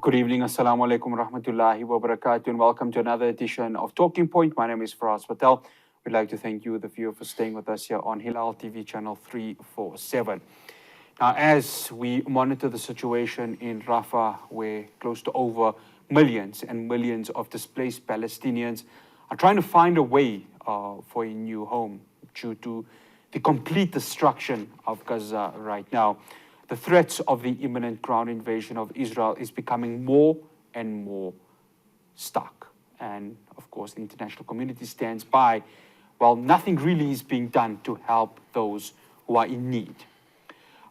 Good evening, Assalamu alaikum rahmatullahi wa barakatuh, and welcome to another edition of Talking Point. My name is Faraz Patel. We'd like to thank you, the viewer, for staying with us here on Hilaal TV channel 347. Now, as we monitor the situation in Rafah, where close to over millions and millions of displaced Palestinians are trying to find a way for a new home due to the complete destruction of Gaza right now, the threats of the imminent ground invasion of Israel is becoming more and more stark. And of course, the international community stands by while nothing really is being done to help those who are in need.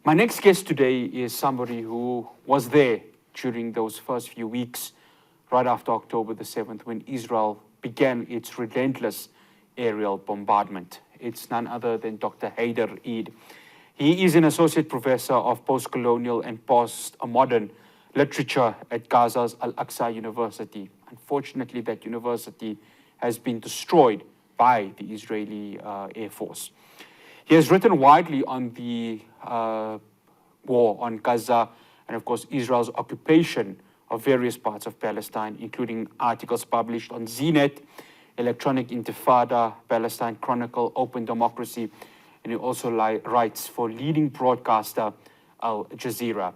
My next guest today is somebody who was there during those first few weeks, right after October the 7th, when Israel began its relentless aerial bombardment. It's none other than Dr. Haidar Eid. He is an associate professor of post-colonial and post-modern literature at Gaza's Al-Aqsa University. Unfortunately, that university has been destroyed by the Israeli Air Force. He has written widely on the war on Gaza and, of course, Israel's occupation of various parts of Palestine, including articles published on ZNet, Electronic Intifada, Palestine Chronicle, Open Democracy, and he also writes for leading broadcaster Al Jazeera.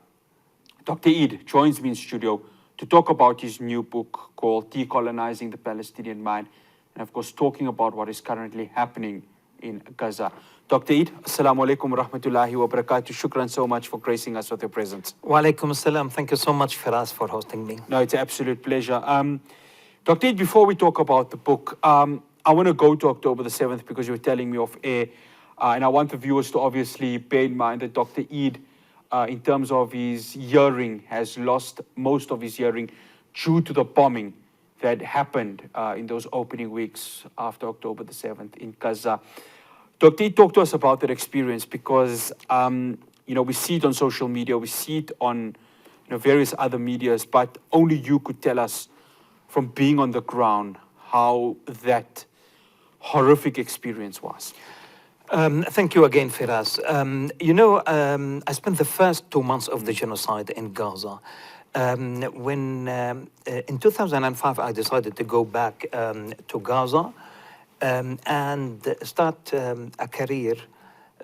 Dr. Eid joins me in studio to talk about his new book called Decolonizing the Palestinian Mind, and of course talking about what is currently happening in Gaza. Dr. Eid, Assalamu alaikum wa rahmatullahi wa barakatuh. Shukran so much for gracing us with your presence. Wa alaikum assalam. Thank you so much, Firas, for hosting me. No, it's an absolute pleasure. Dr. Eid, before we talk about the book, I want to go to October the 7th because you were telling me off air. And I want the viewers to obviously bear in mind that Dr. Eid, in terms of his hearing, has lost most of his hearing due to the bombing that happened in those opening weeks after October the 7th in Gaza. Dr. Eid, talk to us about that experience because, we see it on social media, we see it on various other medias, but only you could tell us from being on the ground how that horrific experience was. Thank you again, Firas. I spent the first 2 months of the genocide in Gaza. When in 2005, I decided to go back to Gaza and start a career,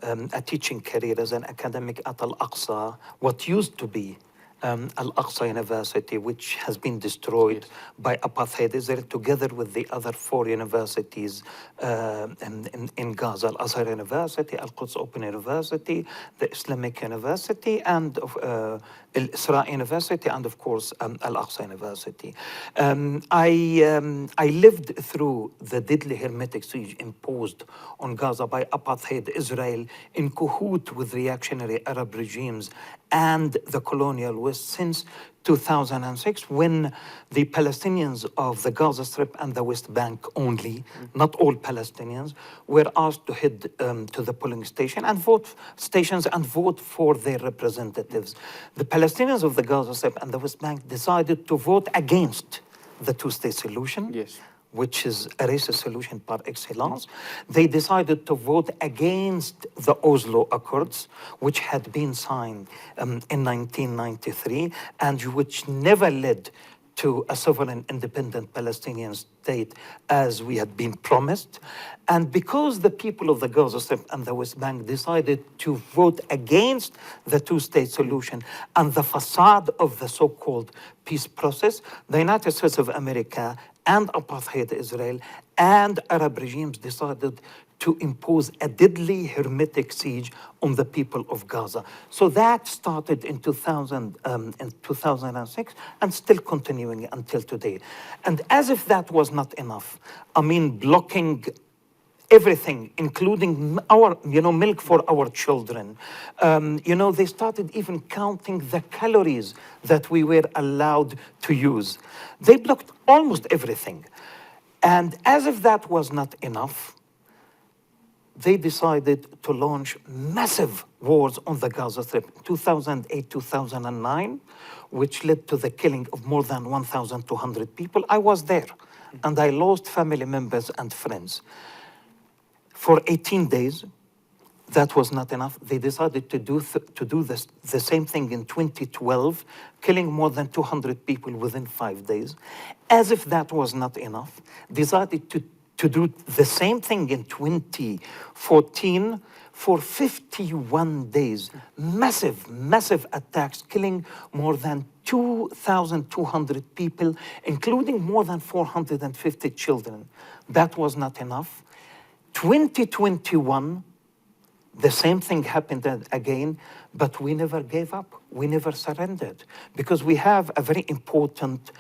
a teaching career as an academic at Al-Aqsa, what used to be Al-Aqsa University, which has been destroyed by apartheid Israel, together with the other 4 universities in Gaza, Al-Azhar University, Al-Quds Open University, the Islamic University, and Al-Isra University, and of course, Al-Aqsa University. I lived through the deadly hermetic siege imposed on Gaza by apartheid Israel in cahoot with reactionary Arab regimes and the colonial West since 2006, when the Palestinians of the Gaza Strip and the West Bank only, not all Palestinians, were asked to head to the polling station and vote for their representatives. The Palestinians of the Gaza Strip and the West Bank decided to vote against the two-state solution. Yes. Which is a racist solution par excellence. They decided to vote against the Oslo Accords, which had been signed in 1993 and which never led to a sovereign independent Palestinian state as we had been promised. And because the people of the Gaza Strip and the West Bank decided to vote against the two-state solution and the facade of the so-called peace process, the United States of America and apartheid Israel and Arab regimes decided to impose a deadly hermetic siege on the people of Gaza. So that started in 2006 and still continuing until today. And as if that was not enough, blocking everything, including our, milk for our children. They started even counting the calories that we were allowed to use. They blocked almost everything. And as if that was not enough, they decided to launch massive wars on the Gaza Strip, 2008, 2009, which led to the killing of more than 1,200 people. I was there, and I lost family members and friends. For 18 days, That was not enough. They decided to do the same thing in 2012, killing more than 200 people within 5 days. As if that was not enough, decided to do the same thing in 2014 for 51 days. Massive, massive attacks, killing more than 2,200 people, including more than 450 children. That was not enough. 2021, the same thing happened again, but we never gave up. We never surrendered because we have a very important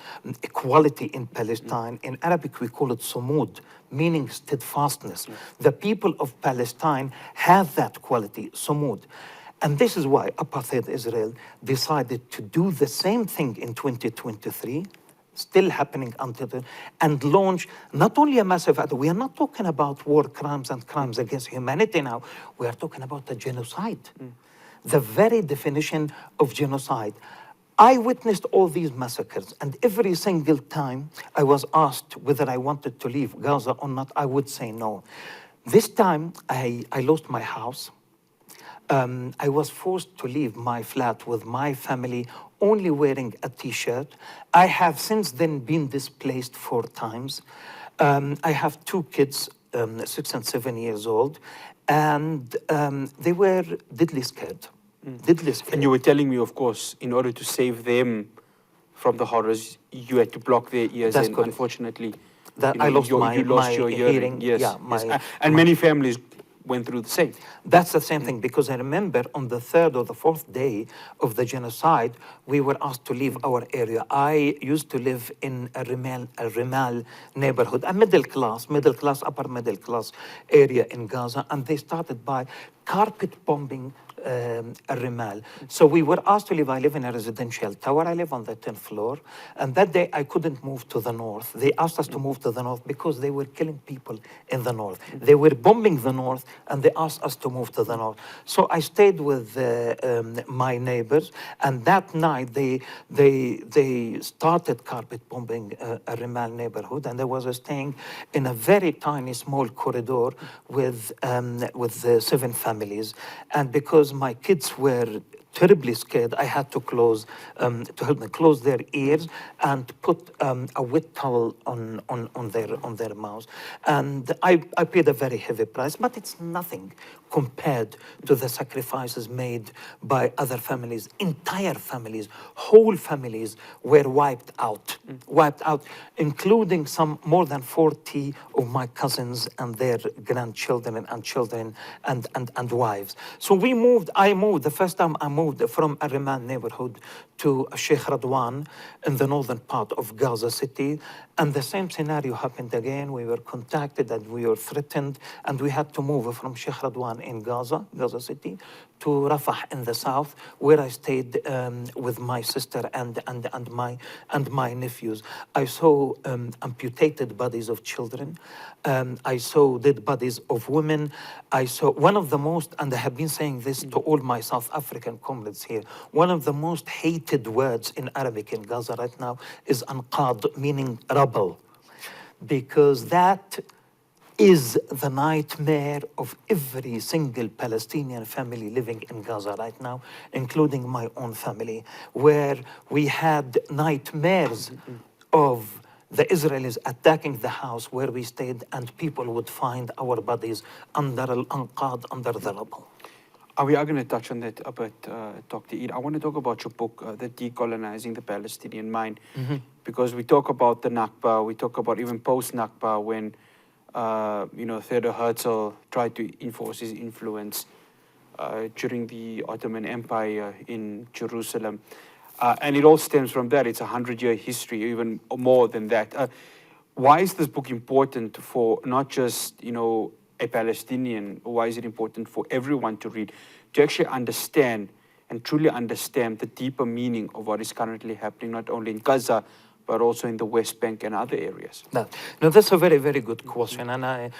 quality in Palestine. In Arabic, we call it sumud, meaning steadfastness. The people of Palestine have that quality, sumud. And this is why apartheid Israel decided to do the same thing in 2023, still happening until then, and launch not only a massive attack. We are not talking about war crimes and crimes against humanity now. We are talking about a genocide. The very definition of genocide. I witnessed all these massacres, and every single time I was asked whether I wanted to leave Gaza or not, I would say no. This time, I lost my house. I was forced to leave my flat with my family, only wearing a t-shirt. I have since then been displaced 4 times. I have 2 kids, 6 and 7 years old, and they were deadly scared. Deadly scared. And you were telling me, of course, in order to save them from the horrors, you had to block their ears. That's and correct. Unfortunately, That you know, I lost you my lost your hearing. Yes, Yeah, yes. And many families went through the same. That's the same thing, because I remember on the 3rd or the 4th day of the genocide, we were asked to leave our area. I used to live in a Rimal neighborhood, a middle class, upper middle class area in Gaza, and they started by carpet bombing Rimal. So we were asked to leave. I live in a residential tower. I live on the 10th floor. And that day I couldn't move to the north. They asked us to move to the north because they were killing people in the north. They were bombing the north, and they asked us to move to the north. So I stayed with my neighbors, and that night they started carpet bombing a Rimal neighborhood, and I was staying in a very tiny, small corridor with 7 families. And because my kids were terribly scared, I had to to help them close their ears and put a wet towel on their mouths. And I paid a very heavy price, but it's nothing compared to the sacrifices made by other families. Entire families, whole families were wiped out, including some more than 40 of my cousins and their grandchildren and children and wives. So I moved, the first time I moved from a Rimal neighborhood to Sheikh Radwan in the northern part of Gaza City. And the same scenario happened again. We were contacted and we were threatened, and we had to move from Sheikh Radwan in Gaza City, to Rafah in the south, where I stayed with my sister and my nephews. I saw amputated bodies of children. I saw dead bodies of women. I saw one of the most, and I have been saying this to all my South African comrades here, one of the most hated words in Arabic in Gaza right now is anqad, meaning rubble, because that is the nightmare of every single Palestinian family living in Gaza right now, including my own family, where we had nightmares of the Israelis attacking the house where we stayed, and people would find our bodies under al-anqad, under the rubble. We are going to touch on that a bit, Dr. Eid. I want to talk about your book, The Decolonizing the Palestinian Mind, because we talk about the Nakba, we talk about even post-Nakba when Theodor Herzl tried to enforce his influence during the Ottoman Empire in Jerusalem. And it all stems from that. It's a 100-year history, even more than that. Why is this book important for not just, a Palestinian? Why is it important for everyone to read, to actually understand and truly understand the deeper meaning of what is currently happening, not only in Gaza, but also in the West Bank and other areas? No, that's a very, very good question, and I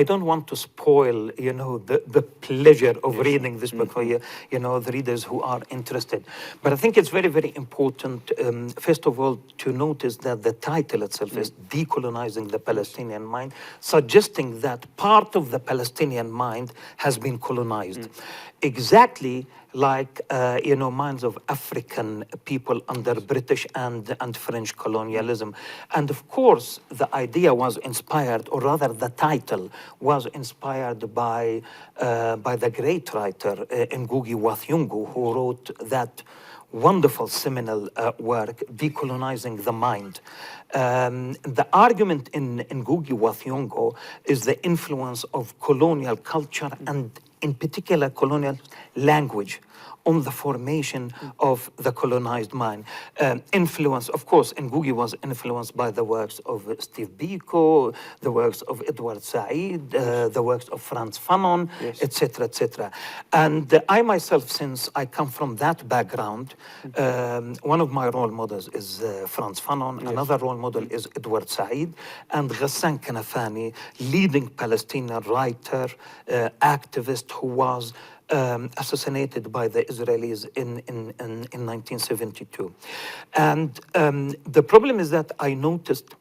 don't want to spoil, the pleasure of reading this book for the readers who are interested. But I think it's very, very important, first of all, to notice that the title itself is Decolonizing the Palestinian Mind, suggesting that part of the Palestinian mind has been colonized. Exactly like, minds of African people under British and French colonialism. And of course, the idea was inspired, or rather the title was inspired by the great writer Ngugi wa Thiong'o, who wrote that wonderful seminal work, Decolonizing the Mind. The argument in Ngugi wa Thiong'o is the influence of colonial culture and in particular colonial language on the formation of the colonized mind. Influence, of course, Ngugi was influenced by the works of Steve Biko, the works of Edward Said, the works of Frantz Fanon, etc., etc. And I myself, since I come from that background, one of my role models is Frantz Fanon, another role model is Edward Said, and Ghassan Kanafani, leading Palestinian writer, activist who was assassinated by the Israelis in 1972. And the problem is that I noticed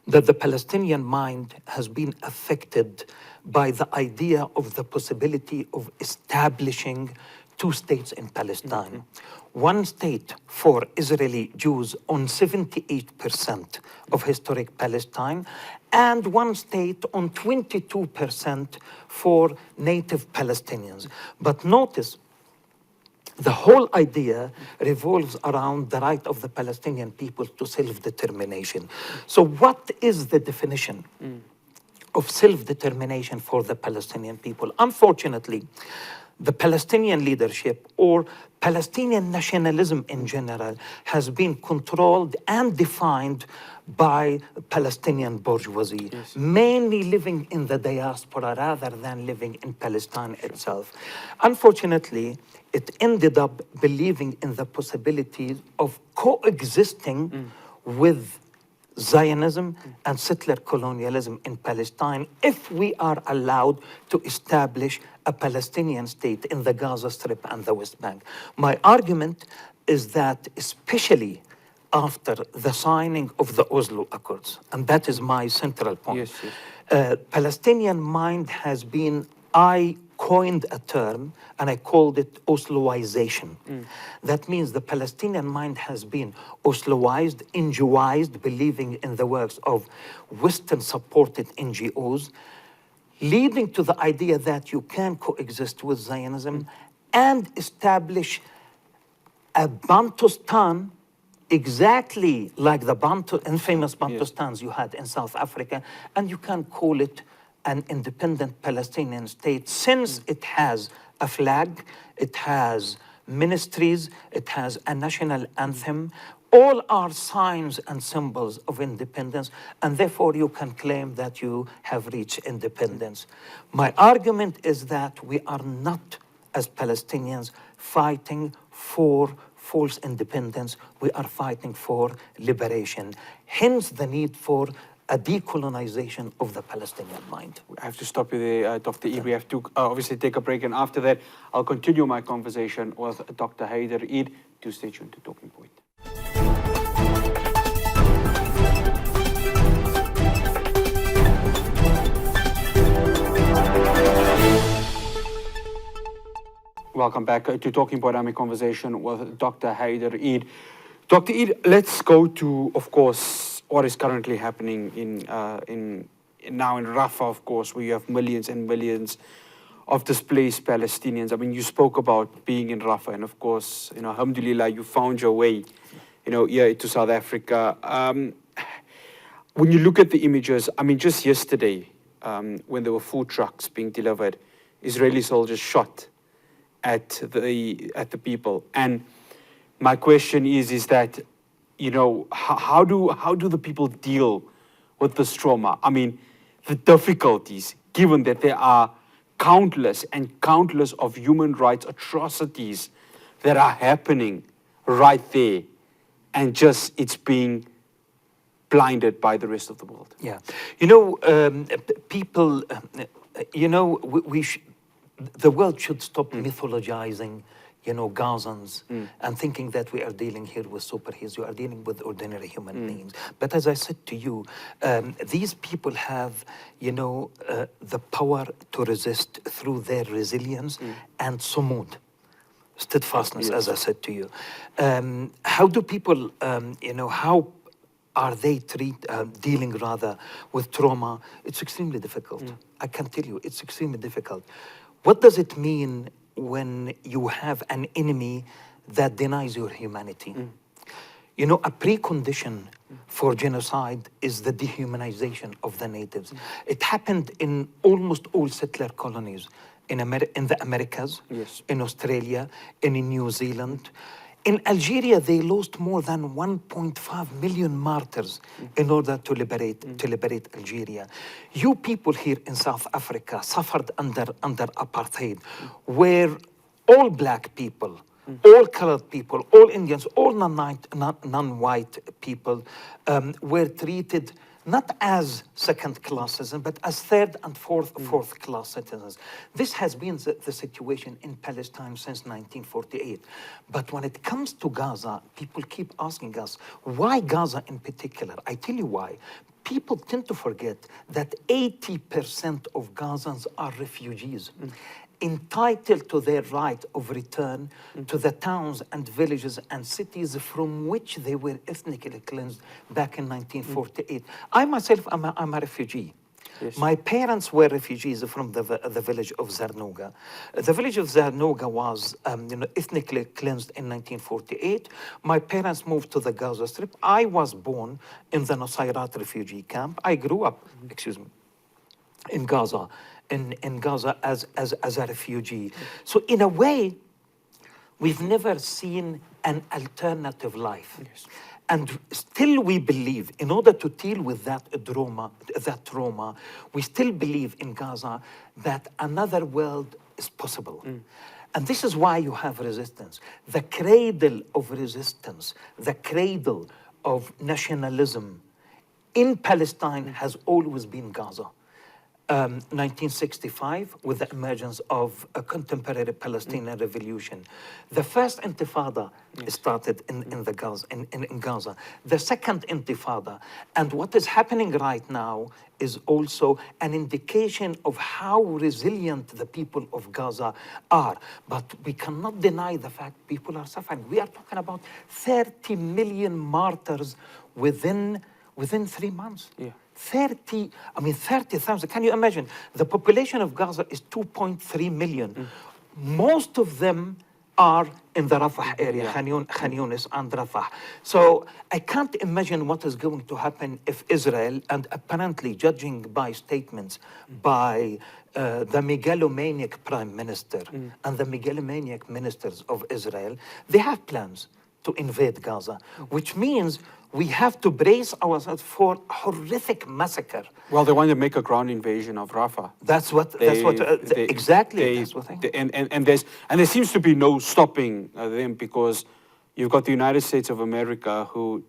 that the Palestinian mind has been affected by the idea of the possibility of establishing two states in Palestine. One state for Israeli Jews on 78% of historic Palestine, and one state on 22% for native Palestinians. But notice, the whole idea revolves around the right of the Palestinian people to self-determination. So what is the definition of self-determination for the Palestinian people? Unfortunately, the Palestinian leadership or Palestinian nationalism in general has been controlled and defined by Palestinian bourgeoisie, mainly living in the diaspora rather than living in Palestine itself. Unfortunately, it ended up believing in the possibility of coexisting with Zionism and settler colonialism in Palestine if we are allowed to establish a Palestinian state in the Gaza Strip and the West Bank. My argument is that especially after the signing of the Oslo Accords, and that is my central point, Palestinian mind has been, I coined a term and I called it Osloization. That means the Palestinian mind has been Osloized, NGOized, believing in the works of Western-supported NGOs, leading to the idea that you can coexist with Zionism and establish a Bantustan exactly like the infamous Bantustans you had in South Africa, and you can call it an independent Palestinian state since it has a flag, it has ministries, it has a national anthem. All are signs and symbols of independence, and therefore you can claim that you have reached independence. My argument is that we are not, as Palestinians, fighting for false independence. We are fighting for liberation. Hence the need for a decolonization of the Palestinian mind. I have to stop you there, Dr. Eid. We have to obviously take a break, and after that, I'll continue my conversation with Dr. Haidar Eid. Do stay tuned to Talking Point. Welcome back to Talking Point. I'm in conversation with Dr. Haidar Eid. Dr. Eid, let's go to, of course, what is currently happening now in Rafah, of course, where you have millions and millions of displaced Palestinians. I mean, you spoke about being in Rafah, and of course, alhamdulillah, you found your way, here to South Africa. When you look at the images, I mean, just yesterday, when there were food trucks being delivered, Israeli soldiers shot at the people. And my question is that, how do the people deal with this trauma? I mean, the difficulties, given that there are countless and countless of human rights atrocities that are happening right there and just it's being blinded by the rest of the world? Yeah. You know, people, you know, the world should stop mythologizing, you know, Gazans and thinking that we are dealing here with superheroes. We are dealing with ordinary human beings. But as I said to you, these people have, you know, the power to resist through their resilience and sumud, steadfastness, as I said to you. How do people, you know, how are they dealing rather with trauma? It's extremely difficult. I can tell you, it's extremely difficult. What does it mean when you have an enemy that denies your humanity? You know, a precondition for genocide is the dehumanization of the natives. It happened in almost all settler colonies in the Americas, in Australia, and in New Zealand. In Algeria, they lost more than 1.5 million martyrs in order to liberate Algeria. You people here in South Africa suffered under apartheid, where all black people, all colored people, all Indians, all non-white people were treated not as second-class citizens, but as third and fourth-class citizens. This has been the situation in Palestine since 1948. But when it comes to Gaza, people keep asking us, why Gaza in particular? I tell you why. People tend to forget that 80% of Gazans are refugees, entitled to their right of return to the towns and villages and cities from which they were ethnically cleansed back in 1948. I myself, I'm a refugee. My parents were refugees from the village of Zarnuga. The village of Zarnuga was you know, ethnically cleansed in 1948. My parents moved to the Gaza Strip. I was born in the Nusayrat refugee camp. I grew up, in Gaza. In Gaza as a refugee. So in a way, we've never seen an alternative life. And still we believe, in order to deal with that trauma, we still believe in Gaza that another world is possible. And this is why you have resistance. The cradle of resistance, the cradle of nationalism in Palestine has always been Gaza. 1965, with the emergence of a contemporary Palestinian revolution. The first intifada started in Gaza. The second intifada. And what is happening right now is also an indication of how resilient the people of Gaza are. But we cannot deny the fact people are suffering. We are talking about 30 million martyrs within 3 months. 30,000. Can you imagine? The population of Gaza is 2.3 million. Most of them are in the Rafah area, Khan Yunis and Rafah. So I can't imagine what is going to happen if Israel, and apparently judging by statements by the megalomaniac prime minister and the megalomaniac ministers of Israel, they have plans to invade Gaza, which means we have to brace ourselves for horrific massacre. Well, they want to make a ground invasion of Rafah. Exactly. And there seems to be no stopping them, because you've got the United States of America, who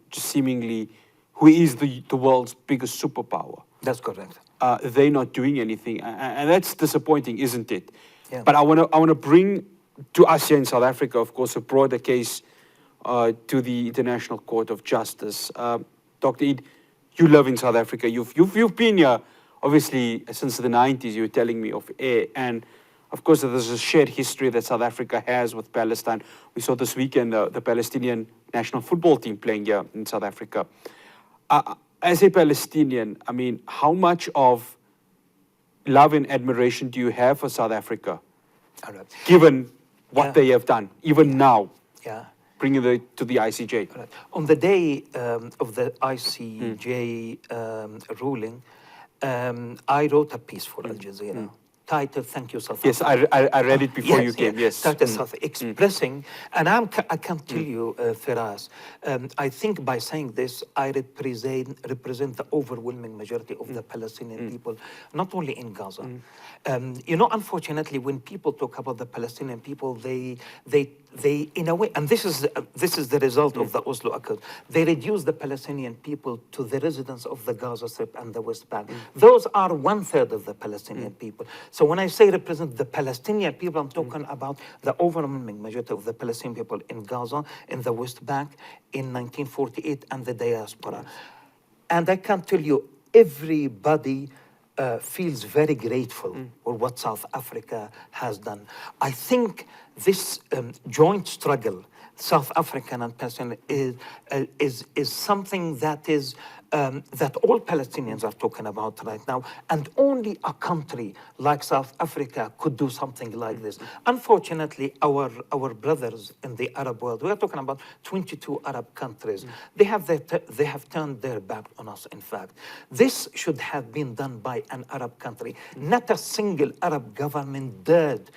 is the world's biggest superpower. That's correct. They're not doing anything, and that's disappointing, isn't it? Yeah. But I want to bring to us here in South Africa, of course, a broader case to the International Court of Justice. Dr. Eid, you live in South Africa. You've been here, obviously, since the 90s, you were telling me of air. And, of course, there's a shared history that South Africa has with Palestine. We saw this weekend the Palestinian national football team playing here in South Africa. As a Palestinian, I mean, how much of love and admiration do you have for South Africa, given what they have done, even now? Bringing it to the ICJ. Right. On the day of the ICJ ruling, I wrote a piece for Al Jazeera title, thank you, South Yes, Africa. I read it before you came. Yes. Title South expressing, and I can tell you, Firas, I think by saying this, I represent the overwhelming majority of the Palestinian people, not only in Gaza. You know, unfortunately, when people talk about the Palestinian people, they in a way, and this is the result of the Oslo Accord, they reduce the Palestinian people to the residents of the Gaza Strip and the West Bank. Those are 1/3 of the Palestinian people. So when I say represent the Palestinian people, I'm talking about the overwhelming majority of the Palestinian people in Gaza, in the West Bank, in 1948, and the diaspora. And I can tell you, everybody feels very grateful for what South Africa has done. I think this joint struggle, South African and Palestinian, is something that is that all Palestinians are talking about right now, and only a country like South Africa could do something like this. Unfortunately, our brothers in the Arab world, we are talking about 22 Arab countries, they have turned their back on us, in fact. This should have been done by an Arab country. Not a single Arab government dared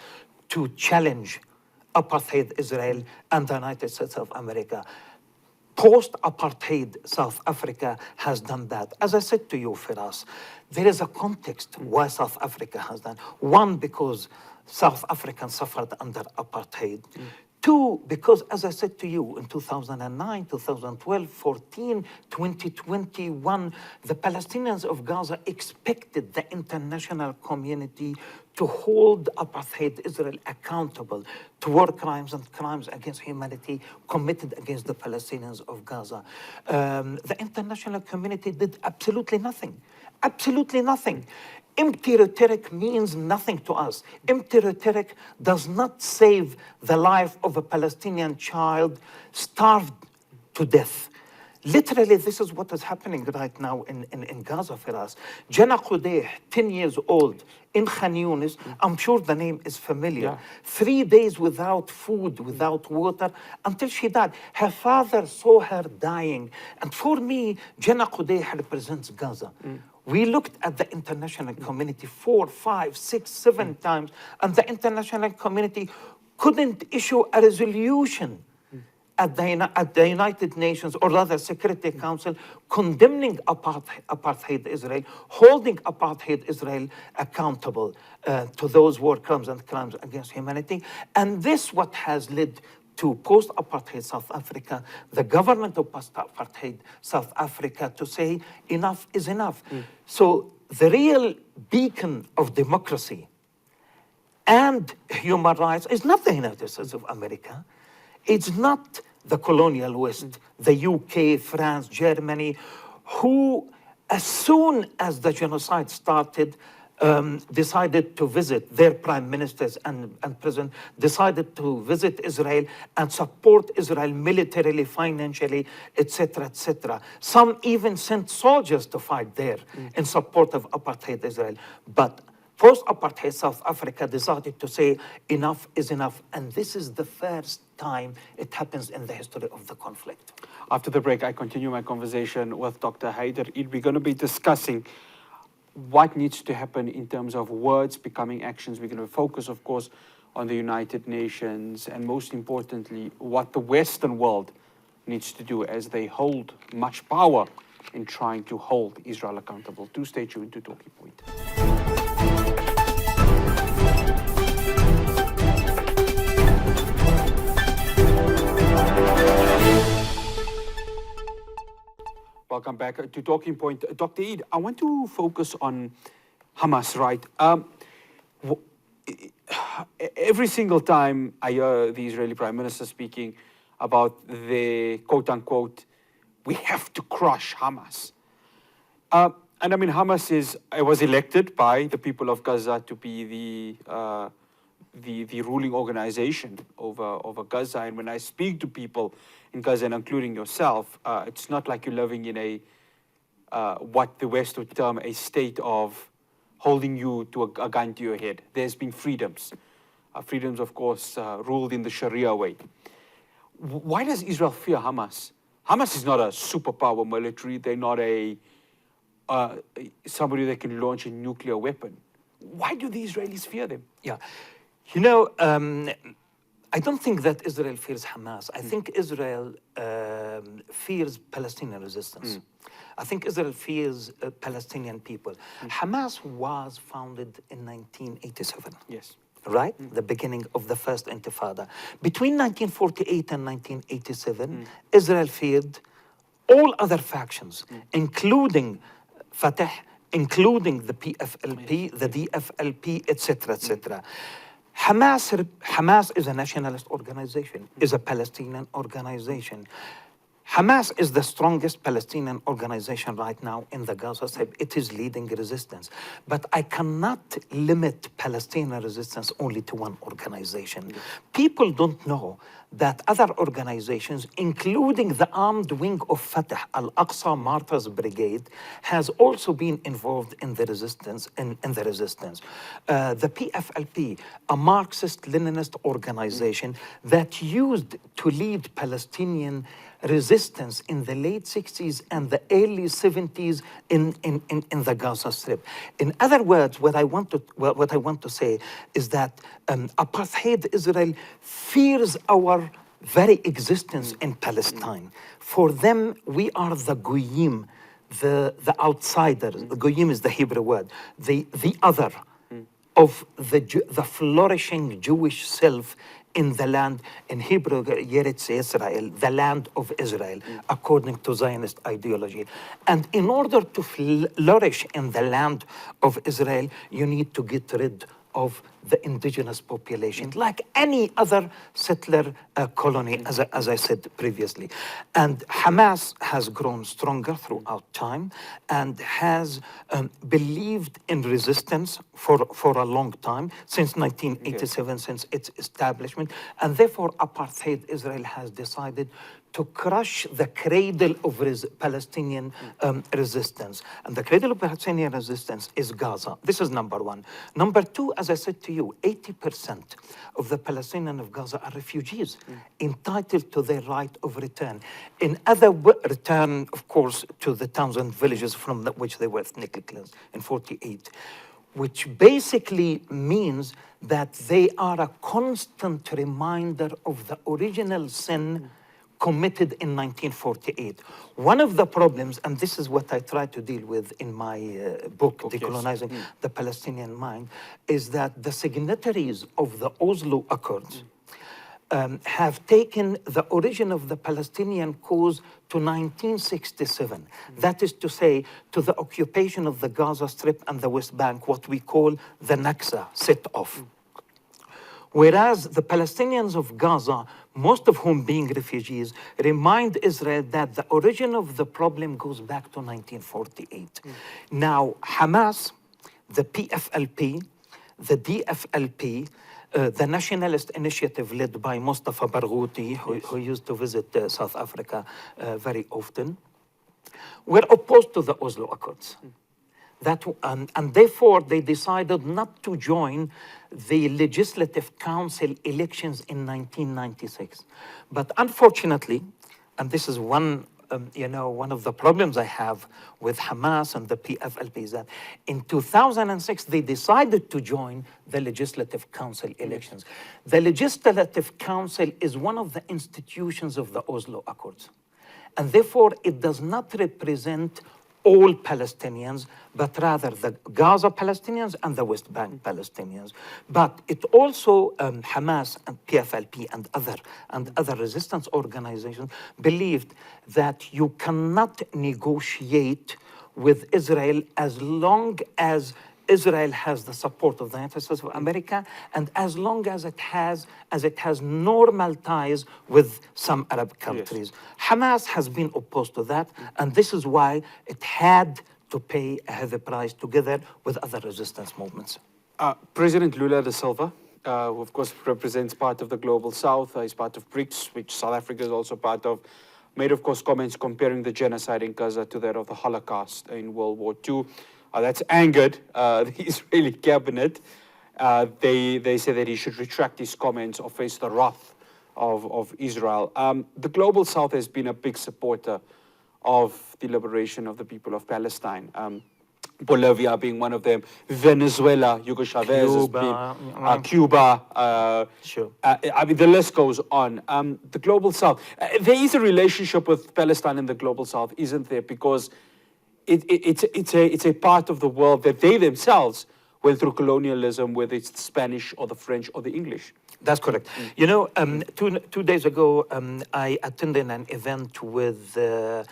to challenge apartheid Israel and the United States of America. Post-apartheid South Africa has done that. As I said to you, Firas, there is a context why South Africa has done. One, because South Africans suffered under apartheid. Two, because as I said to you, in 2009, 2012, 14, 2021, the Palestinians of Gaza expected the international community to hold apartheid Israel accountable to war crimes and crimes against humanity committed against the Palestinians of Gaza. The international community did absolutely nothing. Absolutely nothing. Empty rhetoric means nothing to us. Empty rhetoric does not save the life of a Palestinian child starved to death. Literally, this is what is happening right now in Gaza for us. Jana Qudeh, 10 years old, in Khan Yunis, I'm sure the name is familiar. 3 days without food, without water, until she died. Her father saw her dying. And for me, Jana Qudeh represents Gaza. We looked at the international community 4, 5, 6, 7 times, and the international community couldn't issue a resolution at the United Nations, or rather Security Council, condemning apartheid Israel, holding apartheid Israel accountable to those war crimes and crimes against humanity. And this what has led to post-apartheid South Africa, the government of post-apartheid South Africa, to say enough is enough. So the real beacon of democracy and human rights is not the United States of America. It's not the colonial West, the UK, France, Germany, who, as soon as the genocide started, decided to visit, their prime ministers and president decided to visit Israel and support Israel militarily, financially, etc., etc. Some even sent soldiers to fight there in support of apartheid Israel. But post-apartheid South Africa decided to say enough is enough. And this is the first time it happens in the history of the conflict. After the break, I continue my conversation with Dr. Haidar Eid. We're going to be discussing what needs to happen in terms of words becoming actions. We're going to focus, of course, on the United Nations, and most importantly, what the Western world needs to do as they hold much power in trying to hold Israel accountable. Do stay tuned to Talking Point. Welcome back to Talking Point. Dr. Eid, I want to focus on Hamas, right? Every single time I hear the Israeli Prime Minister speaking about the quote-unquote, we have to crush Hamas. And I mean, Hamas was elected by the people of Gaza to be the ruling organization over Gaza. And when I speak to people in Gaza, and including yourself, it's not like you're living in what the West would term a state of holding you to a gun to your head. There's been freedoms. Freedoms, of course, ruled in the Sharia way. Why does Israel fear Hamas? Hamas is not a superpower military. They're not somebody that can launch a nuclear weapon. Why do the Israelis fear them? Yeah. You know, I don't think that Israel fears Hamas. I think Israel fears Palestinian resistance. I think Israel fears Palestinian people. Hamas was founded in 1987. Yes. Right? The beginning of the first Intifada. Between 1948 and 1987, Israel feared all other factions, including Fatah, including the PFLP, the DFLP, etc., etc. Hamas is a nationalist organization, is a Palestinian organization. Hamas is the strongest Palestinian organization right now in the Gaza Strip. It is leading resistance. But I cannot limit Palestinian resistance only to one organization. People don't know that other organizations, including the armed wing of Fatah, Al-Aqsa Martyrs Brigade, has also been involved in the resistance. The PFLP, a Marxist-Leninist organization that used to lead Palestinian resistance in the late 60s and the early 70s in the Gaza Strip. In other words, what I want to say is that apartheid Israel fears our very existence in Palestine. For them, we are the goyim, the outsiders. The goyim is the Hebrew word, the other of the flourishing Jewish self in the land, in Hebrew, Yeretz Israel, the land of Israel, according to Zionist ideology. And in order to flourish in the land of Israel, you need to get rid of the indigenous population, like any other settler colony, as I said previously. And Hamas has grown stronger throughout time and has believed in resistance for a long time, since 1987, since its establishment. And therefore, apartheid Israel has decided to crush the cradle of Palestinian resistance. And the cradle of Palestinian resistance is Gaza. This is number one. Number two, as I said to you, 80% of the Palestinians of Gaza are refugees, entitled to their right of return. In other words, return, of course, to the towns and villages from which they were ethnically cleansed in 48. Which basically means that they are a constant reminder of the original sin committed in 1948. One of the problems, and this is what I try to deal with in my book, Decolonizing the Palestinian Mind, is that the signatories of the Oslo Accords have taken the origin of the Palestinian cause to 1967. That is to say, to the occupation of the Gaza Strip and the West Bank, what we call the Naksa set-off. Whereas the Palestinians of Gaza, most of whom being refugees, remind Israel that the origin of the problem goes back to 1948. Now, Hamas, the PFLP, the DFLP, the nationalist initiative led by Mustafa Barghouti, who used to visit South Africa very often, were opposed to the Oslo Accords. And therefore, they decided not to join the Legislative Council elections in 1996. But unfortunately, and this is one of the problems I have with Hamas and the PFLP, is that in 2006, they decided to join the Legislative Council elections. The Legislative Council is one of the institutions of the Oslo Accords. And therefore, it does not represent all Palestinians, but rather the Gaza Palestinians and the West Bank Palestinians. But it also, Hamas and PFLP and other resistance organizations believed that you cannot negotiate with Israel as long as Israel has the support of the United States of America, and as long as it has normal ties with some Arab countries. Yes. Hamas has been opposed to that, and this is why it had to pay a heavy price together with other resistance movements. President Lula da Silva, who of course represents part of the Global South, is part of BRICS, which South Africa is also part of, made of course comments comparing the genocide in Gaza to that of the Holocaust in World War II. That's angered the Israeli cabinet. They say that he should retract his comments or face the wrath of Israel. The Global South has been a big supporter of the liberation of the people of Palestine. Bolivia being one of them, Venezuela, Hugo Chavez, Cuba, Cuba. Sure. I mean, the list goes on. The global South. There is a relationship with Palestine and the global South, isn't there? Because it's a part of the world that they themselves went through colonialism, whether it's the Spanish or the French or the English. That's correct. You know, 2 days ago, I attended an event with the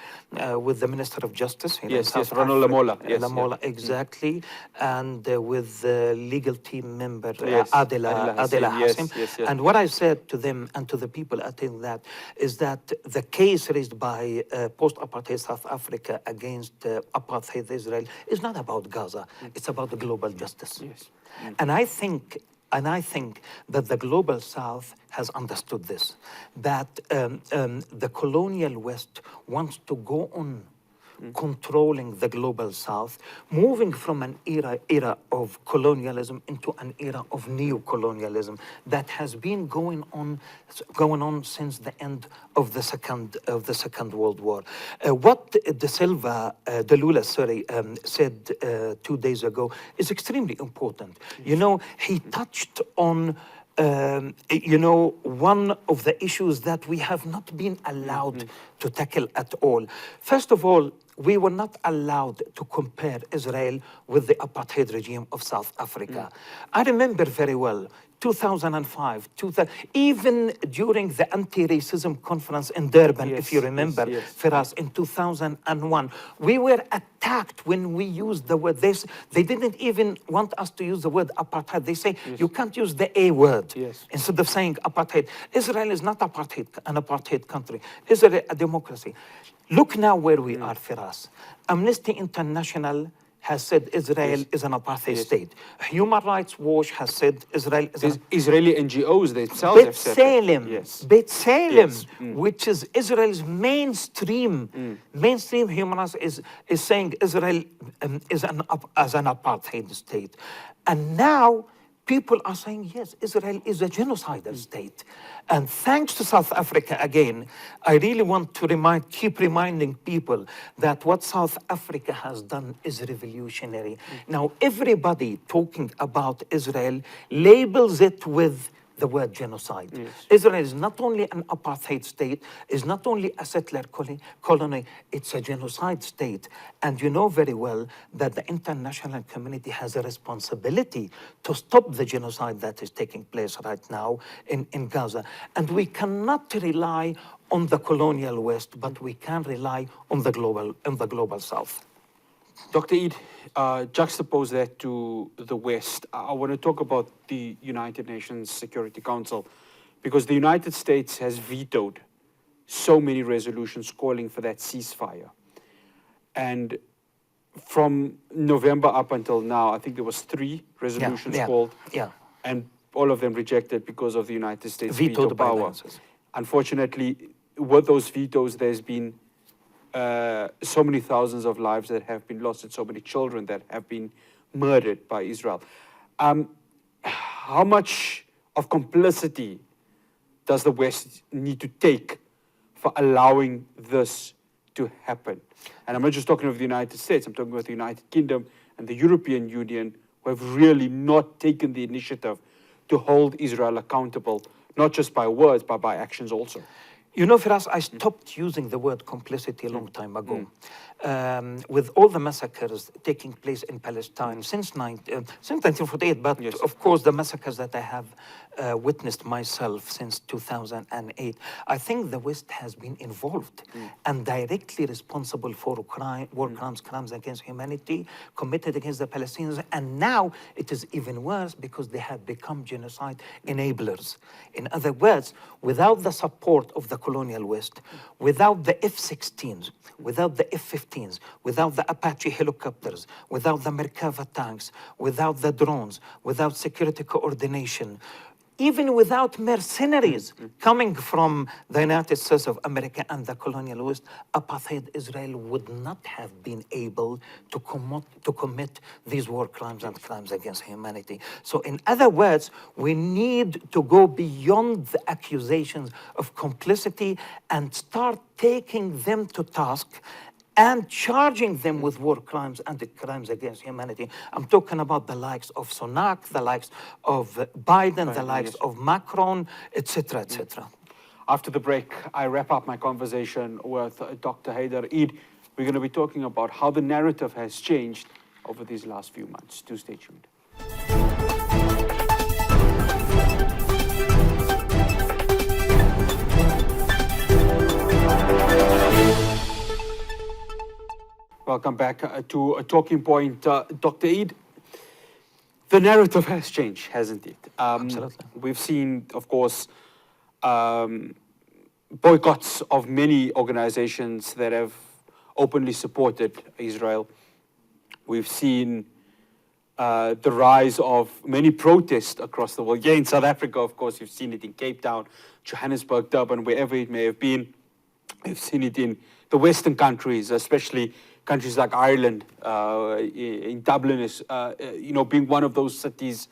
Minister of Justice here in South Ronald Africa. Lamola. Yes, Lamola, exactly, and with the legal team member Yes, Adela Hassim. Hassim. Yes. And what I said to them and to the people attending that is that the case raised by post-apartheid South Africa against apartheid Israel is not about Gaza. It's about the global justice. Yes. And I think that the global South has understood this, that the colonial West wants to go on controlling the global South, moving from an era of colonialism into an era of neo-colonialism that has been going on since the end of the Second World War. What the Lula, said 2 days ago is extremely important. You know, he touched on one of the issues that we have not been allowed to tackle at all. First of all, we were not allowed to compare Israel with the apartheid regime of South Africa. I remember very well, 2005, even during the anti-racism conference in Durban, if you remember, Firas, in 2001, we were attacked when we used the word. They didn't even want us to use the word apartheid. They say, you can't use the A word instead of saying apartheid. Israel is not an apartheid country. Israel a democracy. Look now where we are, Firas. Amnesty International has said Israel is an apartheid state. Human Rights Watch has said Israel is an... Israeli NGOs themselves have said that. Bet Salem, which is Israel's mainstream human rights is saying Israel is as an apartheid state. And now people are saying, yes, Israel is a genocidal state. And thanks to South Africa again, I really want to keep reminding people that what South Africa has done is revolutionary. Now, everybody talking about Israel labels it with the word genocide. Israel is not only an apartheid state, is not only a settler colony, it's a genocide state. And you know very well that the international community has a responsibility to stop the genocide that is taking place right now in Gaza. And we cannot rely on the colonial West, but we can rely on the global South. Dr. Eid, juxtapose that to the West. I want to talk about the United Nations Security Council, because the United States has vetoed so many resolutions calling for that ceasefire. And from November up until now, I think there was 3 resolutions called, and all of them rejected because of the United States veto power. Unfortunately, with those vetoes, there's been so many thousands of lives that have been lost and so many children that have been murdered by Israel. How much of complicity does the West need to take for allowing this to happen? And I'm not just talking of the United States, I'm talking about the United Kingdom and the European Union, who have really not taken the initiative to hold Israel accountable, not just by words, but by actions also. You know, Firas, I stopped using the word complicity a long time ago. With all the massacres taking place in Palestine since 1948, but of course the massacres that I have witnessed myself since 2008, I think the West has been involved and directly responsible for war crimes against humanity committed against the Palestinians. And now it is even worse because they have become genocide enablers. In other words, without the support of the colonial West, without the F-16s, without the F-15s, without the Apache helicopters, without the Merkava tanks, without the drones, without security coordination, even without mercenaries coming from the United States of America and the colonial West, apartheid Israel would not have been able to commit these war crimes and crimes against humanity. So in other words, we need to go beyond the accusations of complicity and start taking them to task and charging them with war crimes and the crimes against humanity. I'm talking about the likes of Sunak, the likes of Biden, the likes of Macron, etc., etc. After the break, I wrap up my conversation with Dr. Haidar Eid. We're going to be talking about how the narrative has changed over these last few months. Do stay tuned. Welcome back to a Talking Point. Dr. Eid, the narrative has changed, hasn't it? Absolutely. We've seen, of course, boycotts of many organizations that have openly supported Israel. We've seen the rise of many protests across the world. Yeah, in South Africa, of course, you've seen it in Cape Town, Johannesburg, Durban, wherever it may have been. We've seen it in the Western countries, especially countries like Ireland, in Dublin, is, being one of those cities.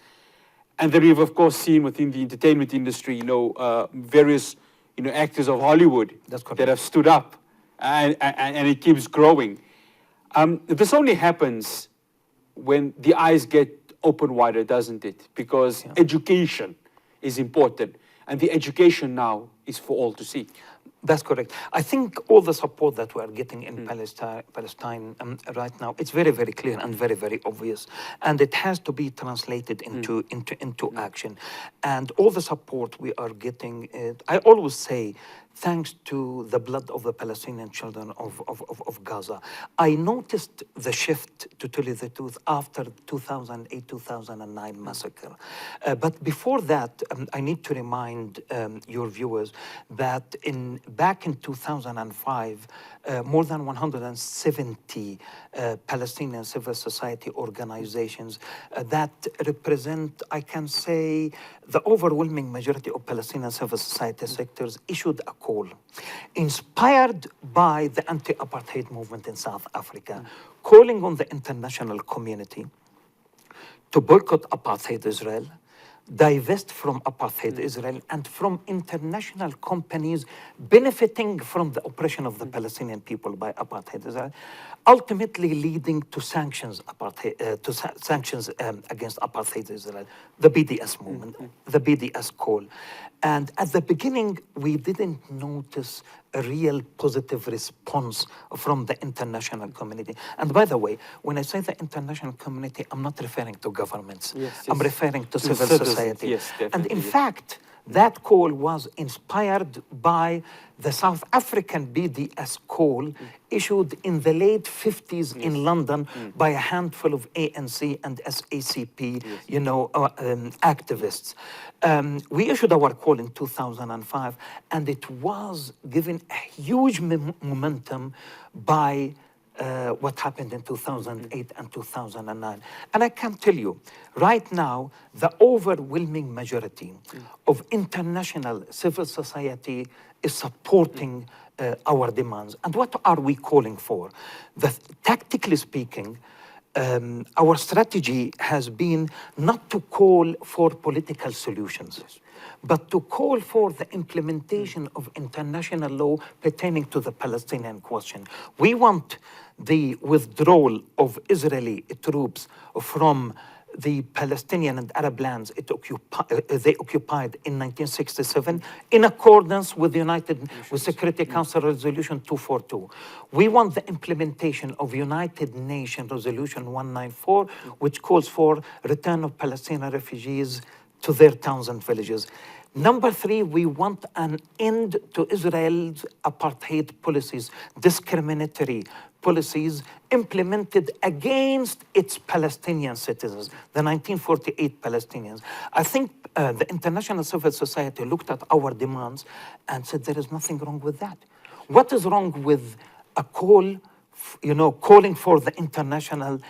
And then we've, of course, seen within the entertainment industry, various, actors of Hollywood that have stood up, and it keeps growing. This only happens when the eyes get open wider, doesn't it? Because education is important, and the education now is for all to see. That's correct. I think all the support that we are getting in Palestine right now, it's very, very clear and very, very obvious. And it has to be translated into action. And all the support we are getting, I always say, thanks to the blood of the Palestinian children of Gaza. I noticed the shift, to tell you the truth, after 2008-2009 massacre. But before that, I need to remind your viewers that back in 2005, more than 170 Palestinian civil society organizations that represent, I can say, the overwhelming majority of Palestinian civil society sectors issued a call, inspired by the anti-apartheid movement in South Africa, calling on the international community to boycott apartheid Israel, divest from apartheid Israel, and from international companies benefiting from the oppression of the Palestinian people by apartheid Israel, ultimately leading to sanctions against apartheid Israel, the BDS movement, the BDS call. And at the beginning, we didn't notice a real positive response from the international community. And by the way, when I say the international community, I'm not referring to governments. I'm referring to civil society. Yes, and in fact, that call was inspired by the South African BDS call issued in the late 50s in London by a handful of ANC and SACP, activists. We issued our call in 2005, and it was given a huge momentum by what happened in 2008 and 2009. And I can tell you, right now, the overwhelming majority of international civil society is supporting our demands. And what are we calling for? Tactically speaking, our strategy has been not to call for political solutions, but to call for the implementation of international law pertaining to the Palestinian question. We want the withdrawal of Israeli troops from the Palestinian and Arab lands they occupied in 1967 in accordance with the Security Council Resolution 242. We want the implementation of United Nations Resolution 194, which calls for return of Palestinian refugees to their towns and villages. Number three, we want an end to Israel's apartheid policies, discriminatory policies implemented against its Palestinian citizens, the 1948 Palestinians. I think the international civil society looked at our demands and said there is nothing wrong with that. What is wrong with a call, calling for the international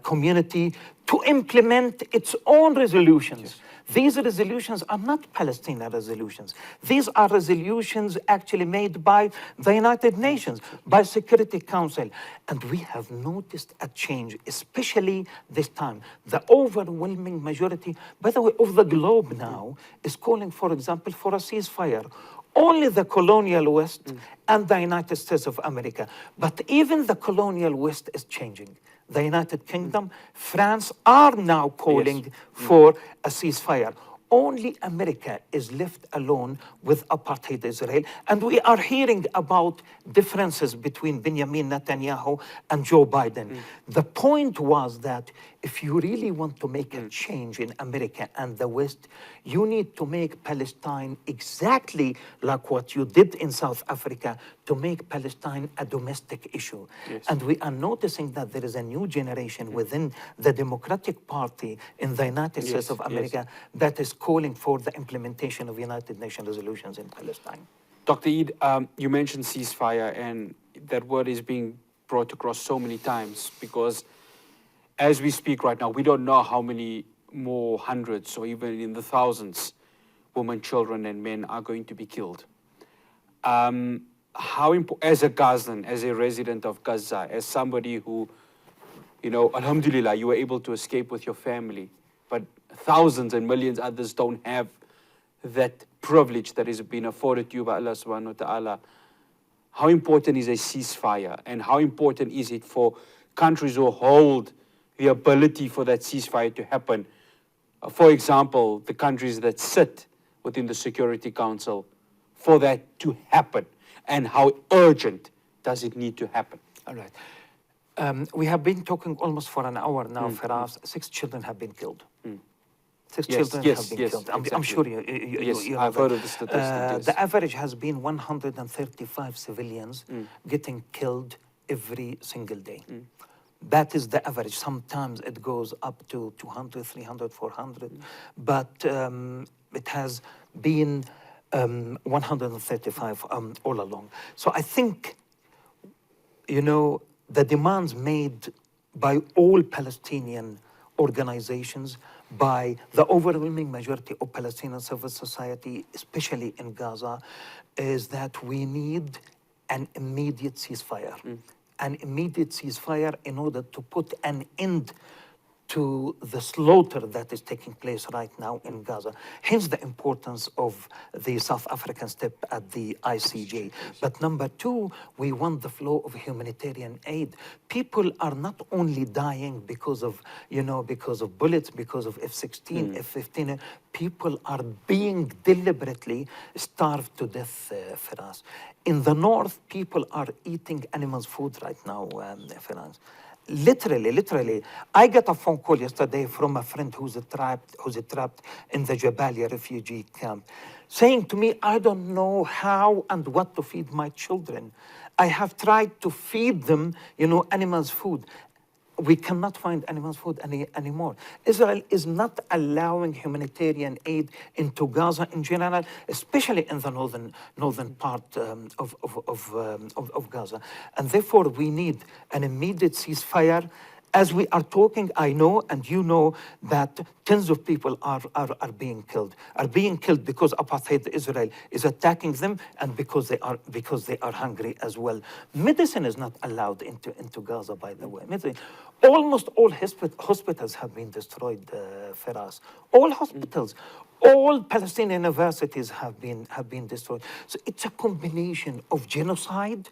community to implement its own resolutions? Yes. These resolutions are not Palestinian resolutions. These are resolutions actually made by the United Nations, by Security Council. And we have noticed a change, especially this time. The overwhelming majority, by the way, of the globe now is calling, for example, for a ceasefire. only the colonial West and the United States of America. But even the colonial West is changing. The United Kingdom, France are now calling for a ceasefire. Only America is left alone with apartheid Israel. And we are hearing about differences between Benjamin Netanyahu and Joe Biden. The point was that if you really want to make a change in America and the West, you need to make Palestine exactly like what you did in South Africa, to make Palestine a domestic issue. And we are noticing that there is a new generation within the Democratic Party in the United States of America that is calling for the implementation of United Nations resolutions in Palestine. Dr. Eid, you mentioned ceasefire, and that word is being brought across so many times because as we speak right now, we don't know how many more hundreds or even in the thousands women, children, and men are going to be killed. As a Gazan, as a resident of Gaza, as somebody who, you know, alhamdulillah, you were able to escape with your family, but thousands and millions others don't have that privilege that has been afforded to you by Allah subhanahu wa ta'ala. How important is a ceasefire, and how important is it for countries who hold the ability for that ceasefire to happen? For example, the countries that sit within the Security Council, for that to happen, and how urgent does it need to happen? All right. We have been talking almost for an hour now, Firas. 6 children have been killed. 6 children have been killed. I'm sure you I've heard of the statistics. The average has been 135 civilians getting killed every single day. That is the average. Sometimes it goes up to 200, 300, 400. But it has been 135 all along. So I think, you know, the demands made by all Palestinian organizations, by the overwhelming majority of Palestinian civil society, especially in Gaza, is that we need an immediate ceasefire. An immediate ceasefire in order to put an end to the slaughter that is taking place right now in Gaza. Hence the importance of the South African step at the ICJ. But number 2, we want the flow of humanitarian aid. People are not only dying because of, you know, because of bullets, because of F-16, F-15. People are being deliberately starved to death, Firas. In the north, people are eating animals' food right now, Firas. Literally. I got a phone call yesterday from a friend who's trapped in the Jabalia refugee camp, saying to me, I don't know how and what to feed my children. I have tried to feed them, you know, animals' food. We cannot find animals' food anymore. Israel is not allowing humanitarian aid into Gaza in general, especially in the northern part of Gaza. And therefore, we need an immediate ceasefire. As we are talking, I know and you know that tens of people are being killed. Are being killed because apartheid Israel is attacking them, and because they are hungry as well. Medicine is not allowed into Gaza, by the way. Almost all hospitals have been destroyed, Firas. All hospitals, all Palestinian universities have been destroyed. So it's a combination of genocide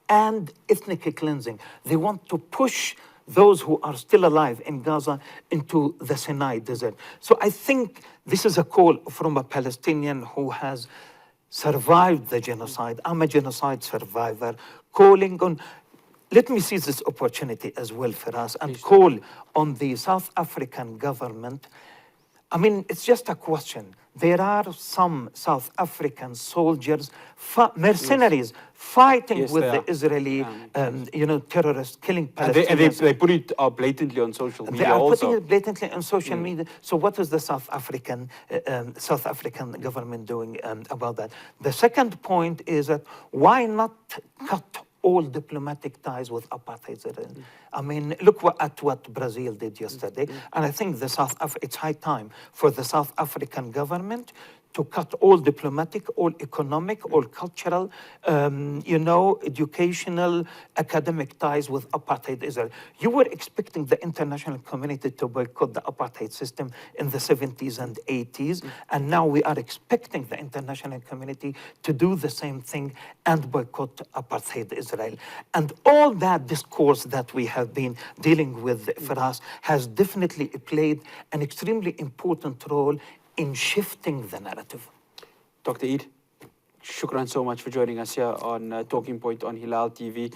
and ethnic cleansing. They want to push those who are still alive in Gaza into the Sinai desert. So I think this is a call from a Palestinian who has survived the genocide. I'm a genocide survivor, calling on, let me seize this opportunity as well, Firas, and call on the South African government. I mean, it's just a question. There are some South African soldiers, mercenaries, fighting with the Israeli, you know, terrorists, killing Palestinians. They put it blatantly on social media. They are also putting it blatantly on social media. So what is the South African government doing about that? The second point is that why not cut all diplomatic ties with apartheid Israel? I mean, look at what Brazil did yesterday. And I think it's high time for the South African government to cut all diplomatic, all economic, all cultural, educational, academic ties with apartheid Israel. You were expecting the international community to boycott the apartheid system in the 70s and 80s, and now we are expecting the international community to do the same thing and boycott apartheid Israel. And all that discourse that we have been dealing with, Firas, has definitely played an extremely important role in shifting the narrative. Dr. Eid, shukran so much for joining us here on Talking Point on Hilaal TV.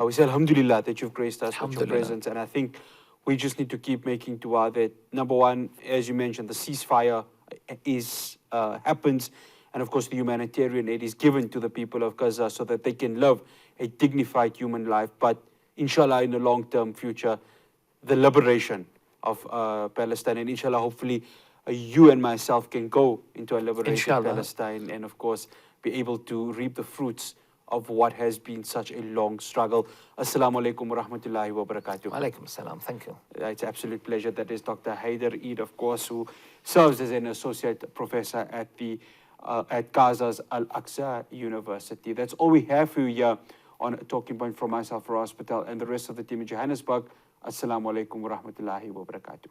We say alhamdulillah that you've graced us with your presence, and I think we just need to keep making dua that, number one, as you mentioned, the ceasefire happens, and of course the humanitarian aid is given to the people of Gaza so that they can live a dignified human life, but inshallah in the long-term future, the liberation of Palestine, and inshallah hopefully you and myself can go into a liberated Palestine and of course be able to reap the fruits of what has been such a long struggle. Assalamu alaikum wa rahmatullahi wa barakatuh. Wa alaikum assalam. Thank you. It's an absolute pleasure. That is Dr. Haidar Eid, of course, who serves as an associate professor at Gaza's Al-Aqsa University. That's all we have for you here on Talking Point from myself, Firas Patel, and the rest of the team in Johannesburg. Assalamu alaikum wa rahmatullahi wa barakatuh.